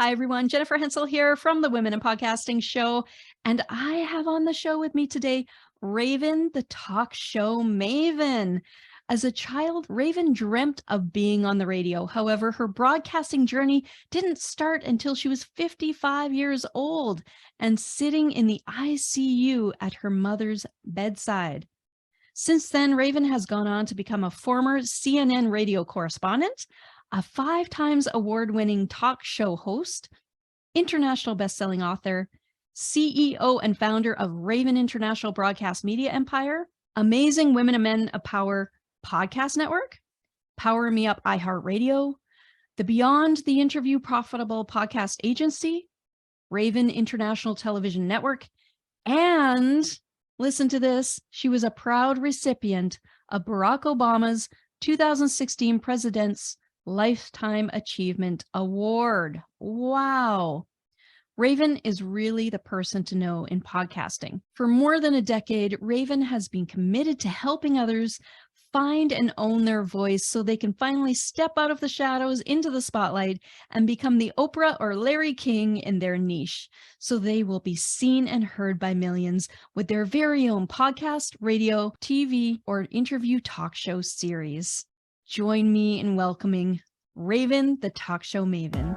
Hi, everyone. Jennifer Henczel here from the Women in Podcasting Show. And I have on the show with me today, Raven, the talk show Maven. As a child, Raven dreamt of being on the radio. However, her broadcasting journey didn't start until she was 55 years old and sitting in the ICU at her mother's bedside. Since then, Raven has gone on to become a former CNN radio correspondent, a 5 times award-winning talk show host, international best-selling author, CEO and founder of Raven International Broadcast Media Empire, Amazing Women and Men of Power podcast network, Power Me Up iHeartRadio, the Beyond the Interview Profitable Podcast Agency, Raven International Television Network, and listen to this, she was a proud recipient of Barack Obama's 2016 President's Lifetime Achievement Award. Wow. Raven is really the person to know in podcasting. For more than a decade, Raven has been committed to helping others find and own their voice so they can finally step out of the shadows into the spotlight and become the Oprah or Larry King in their niche, so they will be seen and heard by millions with their very own podcast, radio, TV, or interview talk show series. Join me in welcoming Raven, the talk show Maven.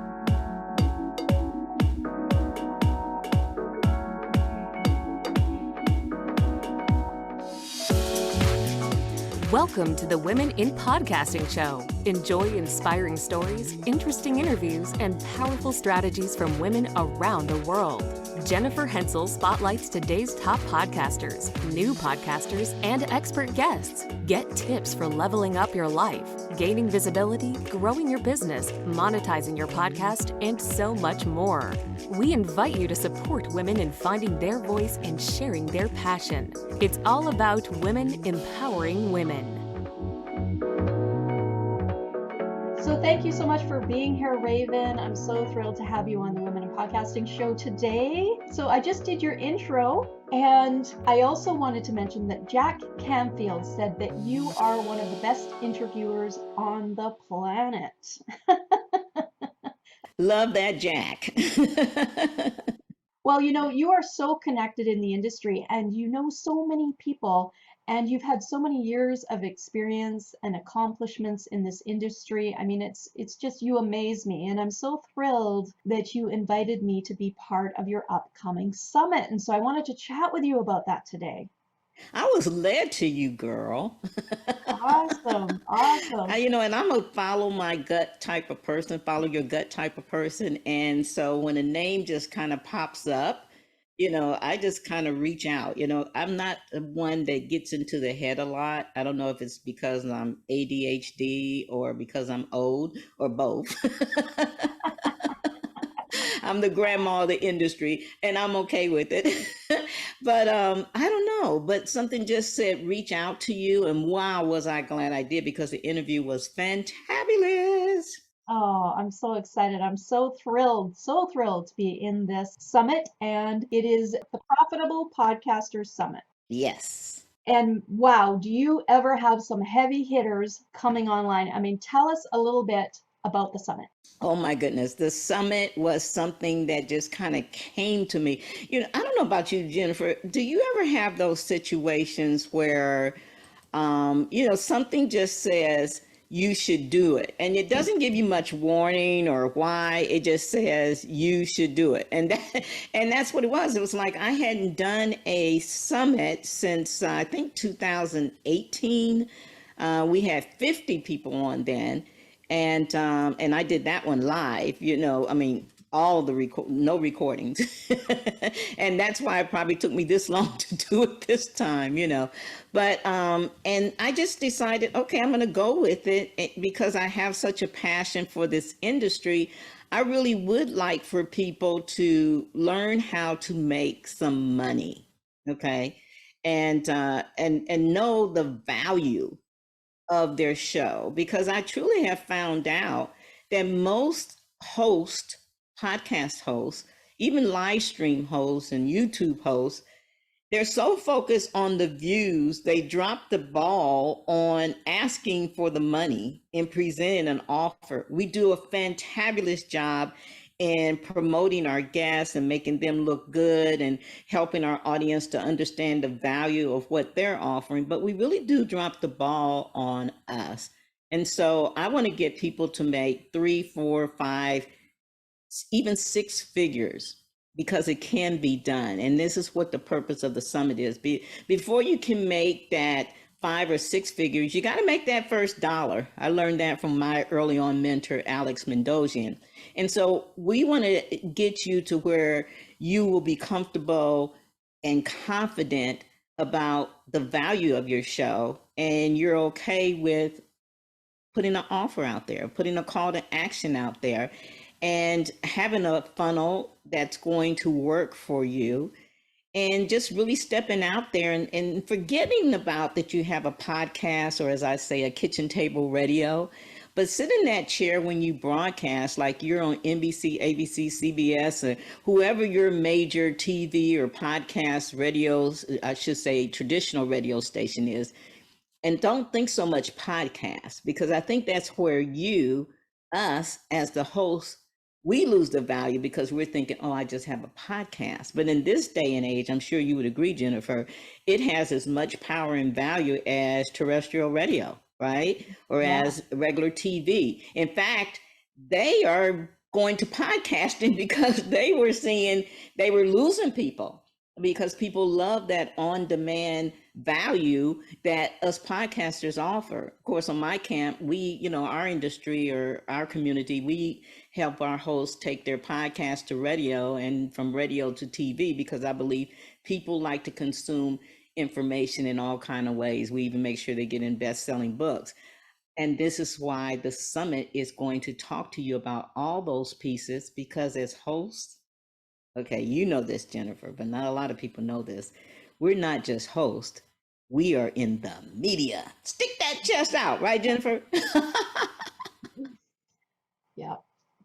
Welcome to the Women in Podcasting Show. Enjoy inspiring stories, interesting interviews, and powerful strategies from women around the world. Jennifer Henczel spotlights today's top podcasters, new podcasters, and expert guests. Get tips for leveling up your life, gaining visibility, growing your business, monetizing your podcast, and so much more. We invite you to support women in finding their voice and sharing their passion. It's all about women empowering women. So thank you so much for being here, Raven. I'm so thrilled to have you on the Women in Podcasting Show today. So I just did your intro, and I also wanted to mention that Jack Canfield said that you are one of the best interviewers on the planet. Love that, Jack. Well, you are so connected in the industry and you know so many people and you've had so many years of experience and accomplishments in this industry. I mean, it's just, you amaze me. And I'm so thrilled that you invited me to be part of your upcoming summit. And so I wanted to chat with you about that today. I was led to you, girl. Awesome. And I'm a follow my gut type of person, follow your gut type of person. And so when a name just kind of pops up, I just kind of reach out. I'm not the one that gets into the head a lot. I don't know if it's because I'm ADHD or because I'm old or both. I'm the grandma of the industry and I'm okay with it. But I don't know, but something just said, reach out to you. And wow, was I glad I did, because the interview was fantabulous. Oh, I'm so excited. I'm so thrilled to be in this summit. And it is the Profitable Podcasters Summit. Yes. And wow, do you ever have some heavy hitters coming online? I mean, tell us a little bit about the summit. Oh my goodness. The summit was something that just kind of came to me. I don't know about you, Jennifer. Do you ever have those situations where, something just says you should do it, and it doesn't give you much warning or why, it just says you should do it. And that's what it was. It was like I hadn't done a summit since I think 2018. We had 50 people on then. And I did that one live, all the no recordings. And that's why it probably took me this long to do it this time, But, and I just decided, okay, I'm going to go with it because I have such a passion for this industry. I really would like for people to learn how to make some money. Okay. And know the value of their show, because I truly have found out that most podcast hosts, even live stream hosts and YouTube hosts, they're so focused on the views, they drop the ball on asking for the money and presenting an offer. We do a fantabulous job in promoting our guests and making them look good and helping our audience to understand the value of what they're offering. But we really do drop the ball on us. And so I want to get people to make 3, 4, 5, even 6 figures, because it can be done. And this is what the purpose of the summit is. Before you can make that 5 or 6 figures, you got to make that first dollar. I learned that from my early on mentor, Alex Mendosian. And so we want to get you to where you will be comfortable and confident about the value of your show, and you're okay with putting an offer out there, putting a call to action out there, and having a funnel that's going to work for you, and just really stepping out there and forgetting about that you have a podcast, or as I say, a kitchen table radio, but sit in that chair when you broadcast like you're on NBC, ABC, CBS, or whoever your major TV or podcast radios, I should say traditional radio station is. And don't think so much podcast, because I think that's where us as the host, we lose the value because we're thinking, oh, I just have a podcast. But in this day and age, I'm sure you would agree, Jennifer, it has as much power and value as terrestrial radio, right? Or as regular TV. In fact, they are going to podcasting because they were seeing they were losing people, because people love that on-demand value that us podcasters offer. Of course, on my camp, we, our industry or our community, we help our hosts take their podcast to radio and from radio to TV, because I believe people like to consume information in all kinds of ways. We even make sure they get in best-selling books. And this is why the summit is going to talk to you about all those pieces, because as hosts, okay, you know this, Jennifer, but not a lot of people know this. We're not just hosts. We are in the media. Stick that chest out, right, Jennifer? Yeah,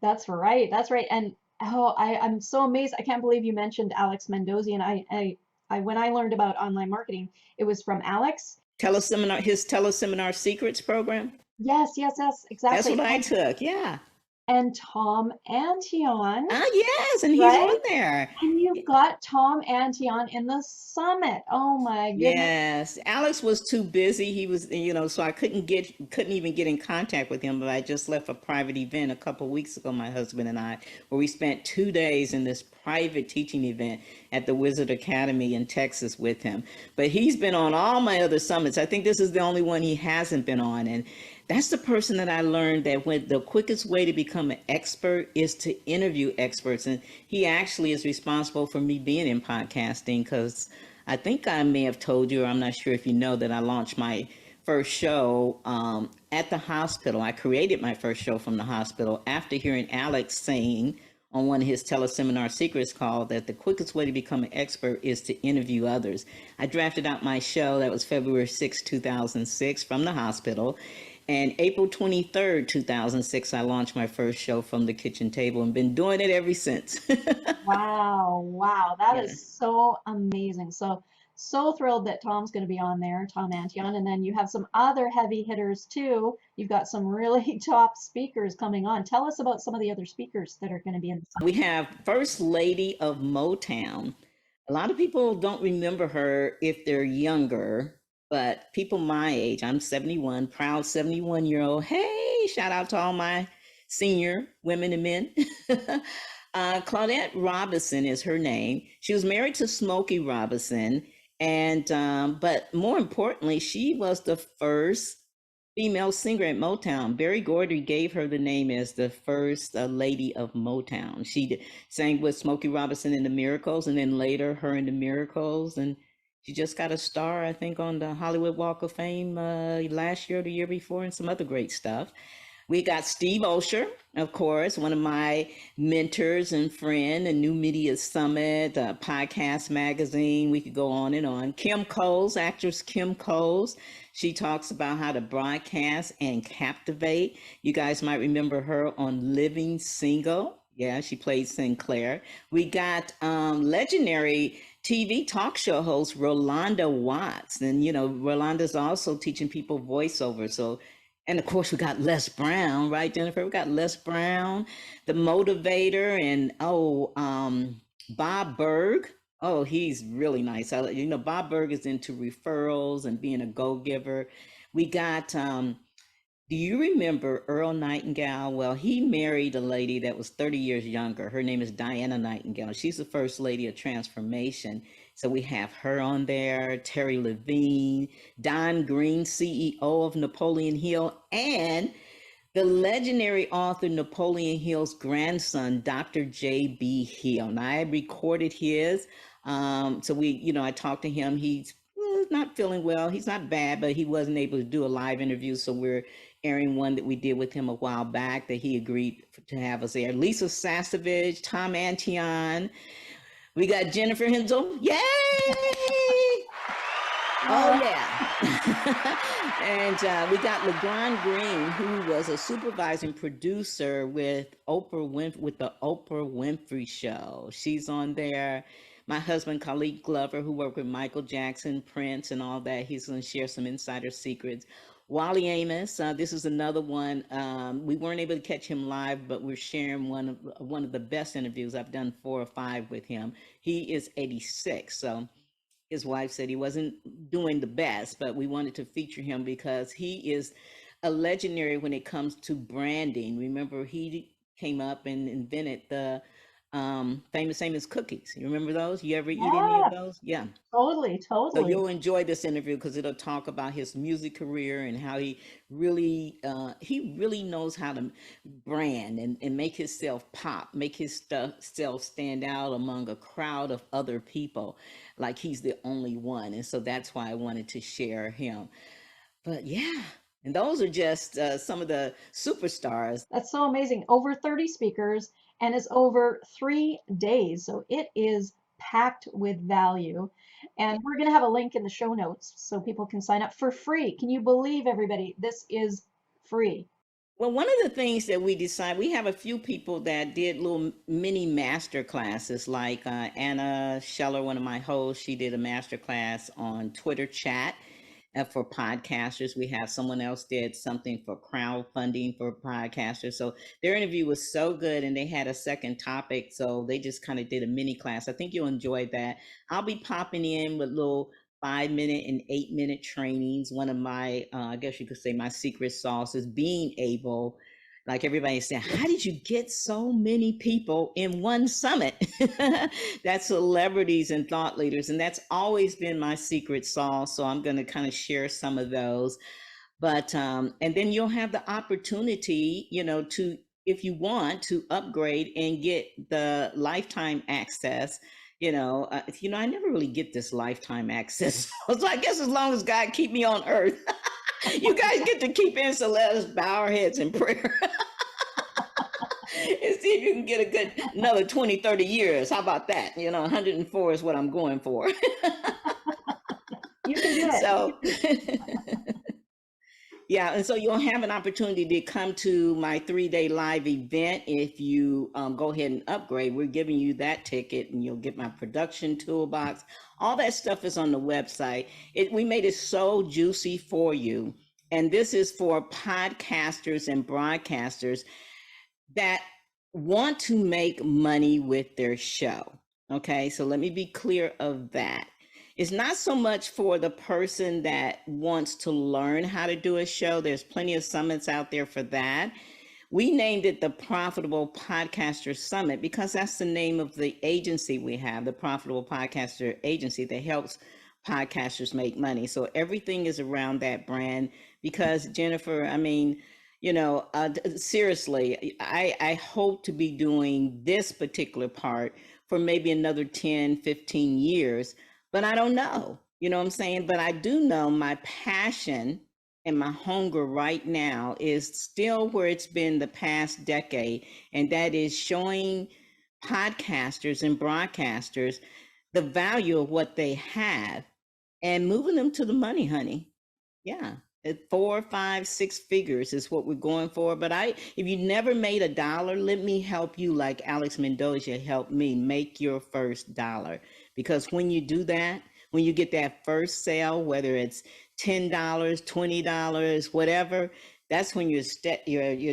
that's right. That's right. And I'm so amazed. I can't believe you mentioned Alex Mendoza. And I when I learned about online marketing, it was from Alex. His teleseminar secrets program. Yes, exactly. That's what I took. Yeah. And Tom Antion. Yes, and he's right? on there. And you've got Tom Antion in the summit. Oh my goodness. Yes, Alex was too busy. He was, so I couldn't even get in contact with him. But I just left a private event a couple of weeks ago, my husband and I, where we spent 2 days in this private teaching event at the Wizard Academy in Texas with him. But he's been on all my other summits. I think this is the only one he hasn't been on. And that's the person that I learned that when the quickest way to become an expert is to interview experts. And he actually is responsible for me being in podcasting, because I think I may have told you, or I'm not sure if you know, that I launched my first show at the hospital. I created my first show from the hospital after hearing Alex saying on one of his teleseminar secrets called that the quickest way to become an expert is to interview others. I drafted out my show. That was February 6, 2006 from the hospital. And April 23rd, 2006, I launched my first show from the kitchen table and been doing it ever since. Wow. That is so amazing. So thrilled that Tom's going to be on there, Tom Antion. And then you have some other heavy hitters too. You've got some really top speakers coming on. Tell us about some of the other speakers that are going to be in the summit. We have First Lady of Motown. A lot of people don't remember her if they're younger, but people my age, I'm 71, proud 71-year-old. Hey, shout out to all my senior women and men. Claudette Robinson is her name. She was married to Smokey Robinson. And, but more importantly, she was the first female singer at Motown. Berry Gordy gave her the name as the first lady of Motown. She sang with Smokey Robinson in the Miracles, and then later her in the Miracles. And she just got a star, I think, on the Hollywood Walk of Fame last year or the year before, and some other great stuff. We got Steve Osher, of course, one of my mentors and friend, a New Media Summit, Podcast Magazine. We could go on and on. Kim Coles, actress Kim Coles. She talks about how to broadcast and captivate. You guys might remember her on Living Single. Yeah, she played Sinclair. We got legendary TV talk show host Rolanda Watts. And, Rolanda's also teaching people voiceover. So And of course, we got Les Brown, right, Jennifer? We got Les Brown, the motivator, and Bob Berg. Oh, he's really nice. Bob Berg is into referrals and being a go-giver. We got do you remember Earl Nightingale? Well, he married a lady that was 30 years younger. Her name is Diana Nightingale. She's the first lady of transformation. So we have her on there, Terry Levine, Don Green, CEO of Napoleon Hill, and the legendary author Napoleon Hill's grandson, Dr. J.B. Hill. And I recorded his. I talked to him. He's not feeling well. He's not bad, but he wasn't able to do a live interview. So we're airing one that we did with him a while back that he agreed to have us air. Lisa Sasevich, Tom Antion. We got Jennifer Henczel. Yay! Oh, yeah. And we got LeGrand Green, who was a supervising producer with the Oprah Winfrey Show. She's on there. My husband, Khalid Glover, who worked with Michael Jackson, Prince, and all that. He's going to share some insider secrets. Wally Amos, this is another one. We weren't able to catch him live, but we're sharing one of the best interviews. I've done 4 or 5 with him. He is 86, so his wife said he wasn't doing the best, but we wanted to feature him because he is a legendary when it comes to branding. Remember, he came up and invented the famous Amos cookies. You remember those? You ever eat any of those? Yeah. Totally. So you'll enjoy this interview because it'll talk about his music career and how he really knows how to brand and make himself pop, make his self stand out among a crowd of other people, like he's the only one. And so that's why I wanted to share him. But yeah, and those are just some of the superstars. That's so amazing. Over 30 speakers, and it's over 3 days. So it is packed with value. And we're going to have a link in the show notes so people can sign up for free. Can you believe, everybody? This is free. Well, one of the things that we decided, we have a few people that did little mini master classes, like Anna Scheller, one of my hosts, she did a master class on Twitter chat for podcasters. We have someone else did something for crowdfunding for podcasters. So their interview was so good, and they had a second topic. So they just kind of did a mini class. I think you'll enjoy that. I'll be popping in with little 5-minute and 8-minute trainings. One of my, I guess you could say my secret sauce is being able, like everybody said, how did you get so many people in one summit? That's celebrities and thought leaders. And that's always been my secret sauce. So I'm going to kind of share some of those. But, and then you'll have the opportunity, to, if you want to upgrade and get the lifetime access. I never really get this lifetime access. So I guess as long as God keep me on earth, you guys get to keep in, so let us bow our heads in prayer. And see if you can get a good another 20, 30 years. How about that? 104 is what I'm going for. You can do it. So yeah, and so you'll have an opportunity to come to my 3-day live event if you go ahead and upgrade. We're giving you that ticket, and you'll get my production toolbox. All that stuff is on the website. We made it so juicy for you. And this is for podcasters and broadcasters that want to make money with their show. Okay, so let me be clear of that. It's not so much for the person that wants to learn how to do a show. There's plenty of summits out there for that. We named it the Profitable Podcaster Summit because that's the name of the agency we have, the Profitable Podcaster Agency that helps podcasters make money. So everything is around that brand because, Jennifer, seriously, I hope to be doing this particular part for maybe another 10, 15 years. But I don't know, what I'm saying? But I do know my passion and my hunger right now is still where it's been the past decade. And that is showing podcasters and broadcasters the value of what they have and moving them to the money, honey. Yeah. At 4, 5, 6 figures is what we're going for. But if you never made $1, let me help you like Alex Mendoza helped me make your first dollar. Because when you do that, when you get that first sale, whether it's $10, $20, whatever, That's when your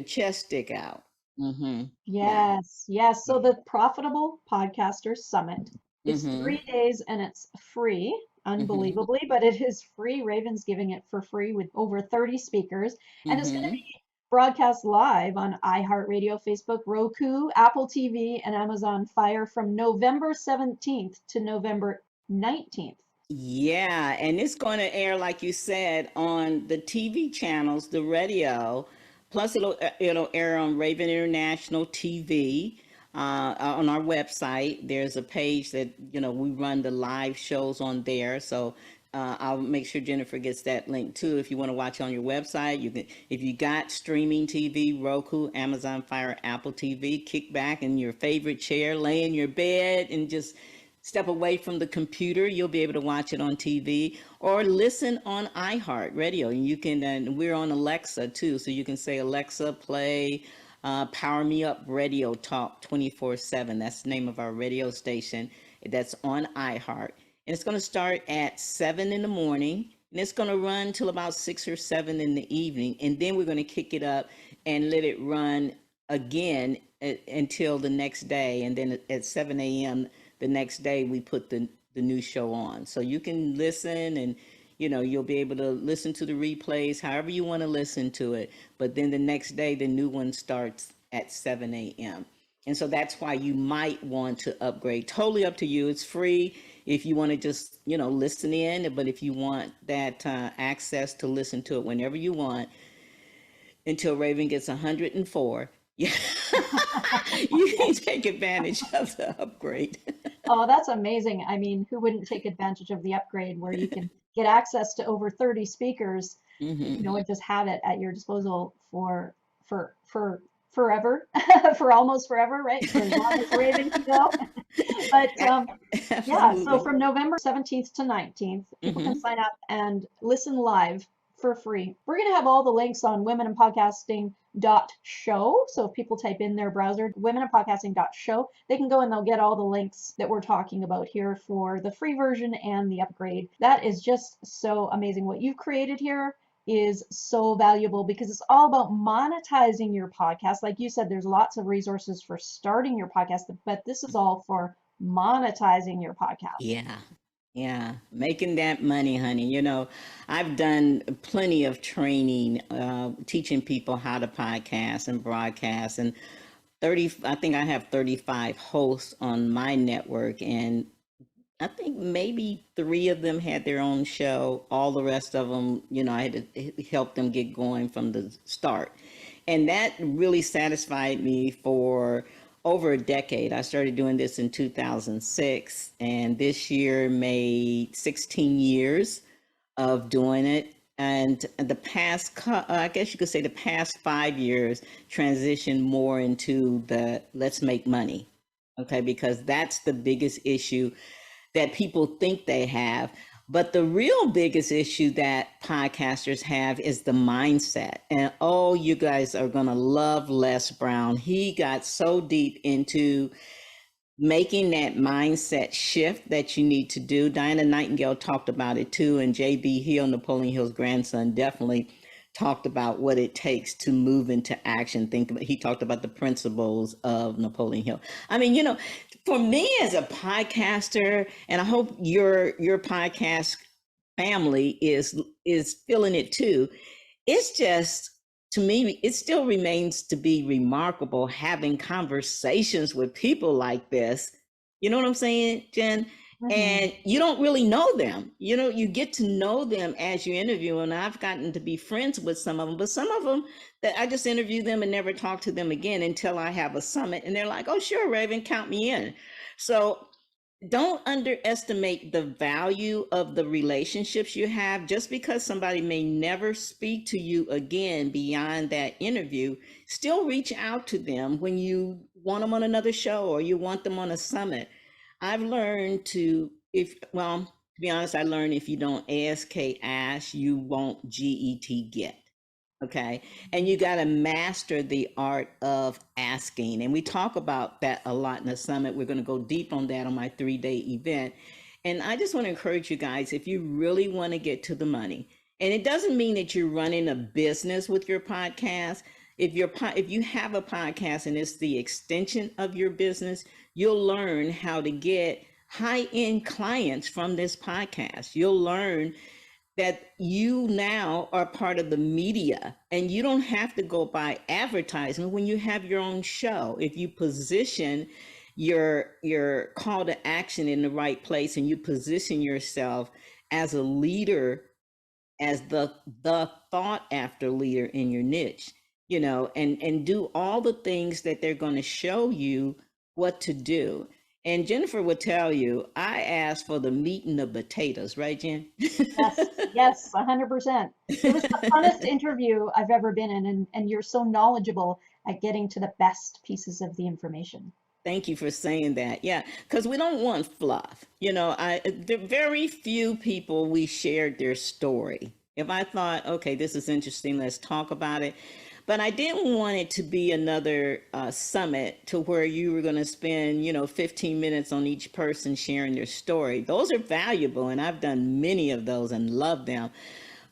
chest stick out. Mm-hmm. Yeah. Yes, yes. So the Profitable Podcasters Summit is Mm-hmm. 3 days and it's free, Mm-hmm. unbelievably, but it is free. Raven's giving it for free with over 30 speakers. And it's going to Mm-hmm. be broadcast live on iHeartRadio, Facebook, Roku, Apple TV, and Amazon Fire from November 17th to November 19th. Yeah, and it's going to air, like you said, on the TV channels, the radio, plus it'll air on Raven International TV. On our website, there's a page that we run the live shows on there. So I'll make sure Jennifer gets that link too. If you want to watch on your website, you can. If you got streaming TV, Roku, Amazon Fire, Apple TV, kick back in your favorite chair, lay in your bed, and just step away from the computer. You'll be able to watch it on TV or listen on iHeart Radio. And you can, and we're on Alexa too. So you can say, Alexa, play Power Me Up Radio Talk 24/7. That's the name of our radio station that's on iHeart. And it's going to start at 7 in the morning. And it's going to run till about 6 or 7 in the evening. And then we're going to kick it up and let it run again until the next day. And then at 7 a.m., the next day we put the new show on. So you can listen, and you'll be able to listen to the replays however you want to listen to it. But then the next day the new one starts at 7 a.m. And so that's why you might want to upgrade. Totally up to you. It's free if you want to just listen in, but if you want that access to listen to it whenever you want until Raven gets 104, yeah, you can take advantage of the upgrade. Oh, that's amazing. I mean, who wouldn't take advantage of the upgrade where you can get access to over 30 speakers, Mm-hmm. and just have it at your disposal for forever, for almost forever, right? For as long as Raven can go. But yeah, so from November 17th to 19th, people can Mm-hmm. sign up and listen live for free. We're going to have all the links on womeninpodcasting.show. So if people type in their browser, womeninpodcasting.show, they can go and they'll get all the links that we're talking about here for the free version and the upgrade. That is just so amazing. What you've created here is so valuable because it's all about monetizing your podcast. Like you said, there's lots of resources for starting your podcast, but this is all for monetizing your podcast. Yeah. Yeah, making that money, honey. I've done plenty of training, teaching people how to podcast and broadcast. And I think I have 35 hosts on my network. And I think maybe 3 of them had their own show. All the rest of them, I had to help them get going from the start. And that really satisfied me for over a decade. I started doing this in 2006, and this year made 16 years of doing it. And the past, I guess you could say the past 5 years transitioned more into the let's make money. Okay, because that's the biggest issue that people think they have. But the real biggest issue that podcasters have is the mindset. And oh, you guys are going to love Les Brown. He got so deep into making that mindset shift that you need to do. Diana Nightingale talked about it too. And J.B. Hill, Napoleon Hill's grandson, definitely talked about what it takes to move into action. He talked about the principles of Napoleon Hill. I mean, for me as a podcaster, and I hope your podcast family is feeling it too. It's just, to me, it still remains to be remarkable having conversations with people like this. You know what I'm saying, Jen? Mhm. And you don't really know them. You get to know them as you interview. And I've gotten to be friends with some of them, but some of them that I just interview them and never talk to them again until I have a summit. And they're like, oh, sure, Raven, count me in. So don't underestimate the value of the relationships you have. Just because somebody may never speak to you again beyond that interview, still reach out to them when you want them on another show or you want them on a summit. I've learned to be honest, I learned if you don't ask, you won't get. Okay. And you got to master the art of asking. And we talk about that a lot in the summit. We're going to go deep on that on my 3-day event. And I just want to encourage you guys, if you really want to get to the money, And it doesn't mean that you're running a business with your podcast. If you have a podcast and it's the extension of your business, you'll learn how to get high-end clients from this podcast. You'll learn that you now are part of the media and you don't have to go by advertisement when you have your own show. If you position your call to action in the right place and you position yourself as a leader, as the thought after leader in your niche, and do all the things that they're going to show you what to do. And Jennifer will tell you, I asked for the meat and the potatoes, right, Jen? Yes, 100%. It was the funnest interview I've ever been in, and you're so knowledgeable at getting to the best pieces of the information. Thank you for saying that. Yeah, because we don't want fluff. There very few people we shared their story. If I thought, okay, this is interesting, let's talk about it. But I didn't want it to be another summit to where you were going to spend, 15 minutes on each person sharing their story. Those are valuable, and I've done many of those and love them.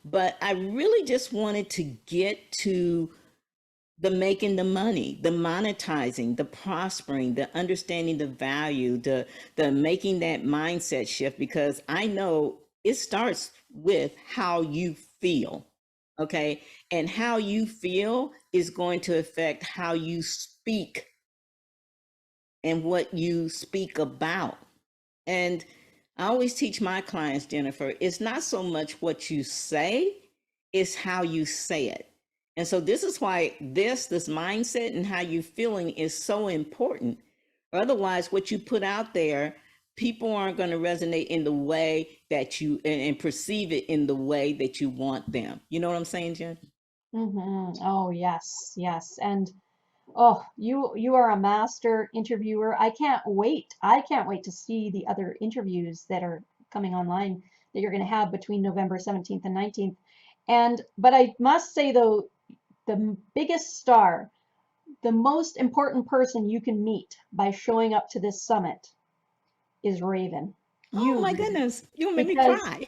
But I really just wanted to get to the making the money, the monetizing, the prospering, the understanding the value, the making that mindset shift, because I know it starts with how you feel. Okay. And how you feel is going to affect how you speak and what you speak about. And I always teach my clients, Jennifer, it's not so much what you say, it's how you say it. And so this is why this mindset and how you're feeling is so important. Otherwise, what you put out there, people aren't going to resonate in the way that you and perceive it in the way that you want them. You know what I'm saying, Jen? Oh, yes, yes. And oh, you are a master interviewer. I can't wait. I can't wait to see the other interviews that are coming online that you're going to have between November 17th and 19th. But I must say though, the biggest star, the most important person you can meet by showing up to this summit is Raven. Oh my Raven. goodness, you'll make me Because cry.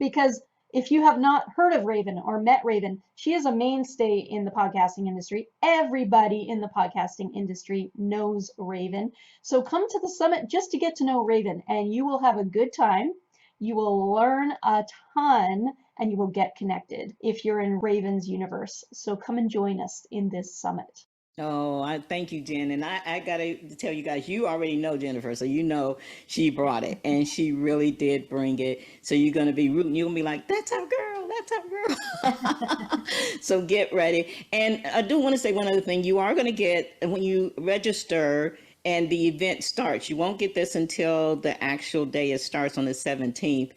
because if you have not heard of Raven or met Raven, she is a mainstay in the podcasting industry. Everybody in the podcasting industry knows Raven. So come to the summit just to get to know Raven, and you will have a good time. You will learn a ton, and you will get connected if you're in Raven's universe. So come and join us in this summit. Oh, I thank you, Jen. And I gotta tell you guys, you already know Jennifer, so you know she brought it, and she really did bring it. So you're gonna be rooting. You're gonna be like, "That's our girl. That's our girl." So get ready. And I do want to say one other thing. You are gonna get, when you register and the event starts, you won't get this until the actual day it starts on the 17th.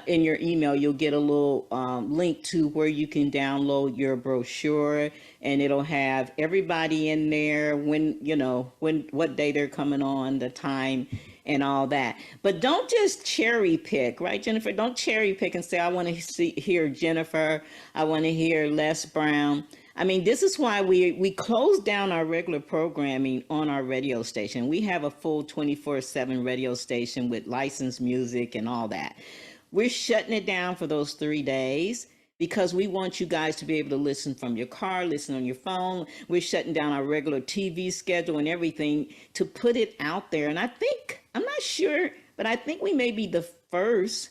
In your email, you'll get a little link to where you can download your brochure, and it'll have everybody in there, what day they're coming on, the time, and all that. But don't just cherry pick, right, Jennifer? Don't cherry pick and say, I want to hear Jennifer, I want to hear Les Brown. I mean, this is why we closed down our regular programming on our radio station. We have a full 24/7 radio station with licensed music and all that. We're shutting it down for those 3 days because we want you guys to be able to listen from your car, listen on your phone. We're shutting down our regular TV schedule and everything to put it out there. And I'm not sure, but I think we may be the first.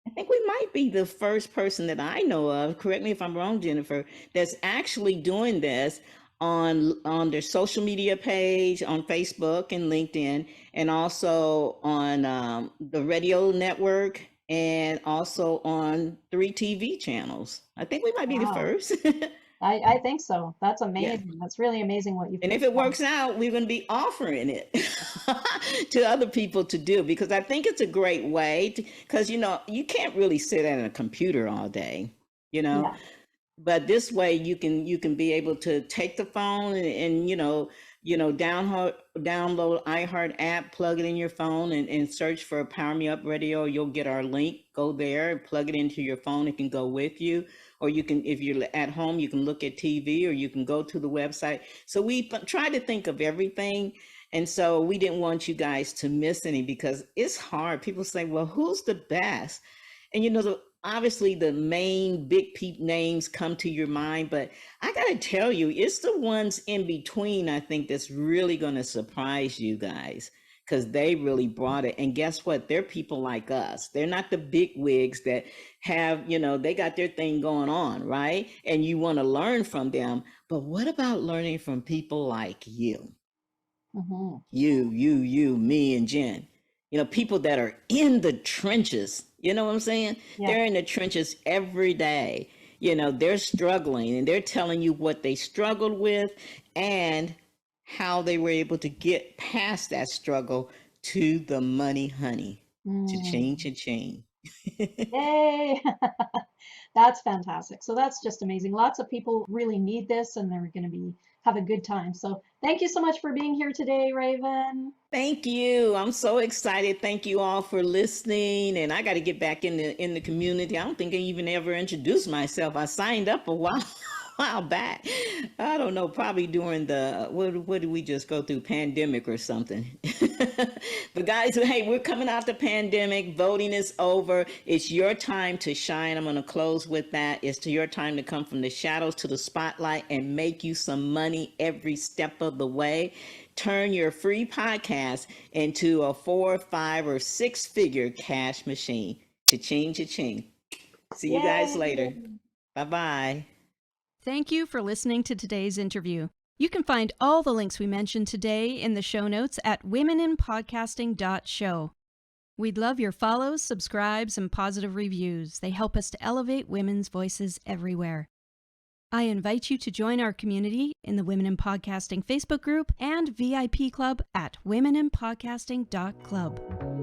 I think we might be the first person that I know of, correct me if I'm wrong, Jennifer, that's actually doing this on their social media page, on Facebook and LinkedIn, and also on the radio network, and also on 3 TV channels. I think we might be the Wow. first. I think so. That's Yeah. amazing. That's really amazing what you've And if it works out, we're going to be offering it to other people to do, because I think it's a great way to, because, you can't really sit at a computer all day, Yeah. but this way you can be able to take the phone and download iHeart app, plug it in your phone, and search for Power Me Up Radio. You'll get our link, go there, plug it into your phone. It can go with you, or you can, if you're at home, you can look at TV, or you can go to the website. So we try to think of everything. And so we didn't want you guys to miss any, because it's hard. People say, well, who's the best? And obviously the main big peep names come to your mind, but I got to tell you, it's the ones in between, I think, that's really going to surprise you guys, because they really brought it. And guess what? They're people like us. They're not the big wigs that have, they got their thing going on, right? And you want to learn from them. But what about learning from people like you? Mm-hmm. You, me, and Jen. People that are in the trenches. You know what I'm saying? Yeah. They're in the trenches every day. They're struggling, and they're telling you what they struggled with and how they were able to get past that struggle to the money, honey. Cha-ching. Yay! That's fantastic. So that's just amazing. Lots of people really need this, and they're going to have a good time. So thank you so much for being here today, Raven. Thank you. I'm so excited. Thank you all for listening. And I got to get back in the community. I don't think I even ever introduced myself. I signed up a while back. I don't know, probably during the what did we just go through, pandemic or something. But guys, hey, we're coming out the pandemic. Voting is over. It's your time to shine. I'm going to close with that. It's your time to come from the shadows to the spotlight and make you some money every step of the way. Turn your free podcast into a 4, 5, or 6-figure cash machine. Cha-ching, cha-ching. See you guys later. Bye-bye. Thank you for listening to today's interview. You can find all the links we mentioned today in the show notes at womeninpodcasting.show. We'd love your follows, subscribes, and positive reviews. They help us to elevate women's voices everywhere. I invite you to join our community in the Women in Podcasting Facebook group and VIP club at womeninpodcasting.club.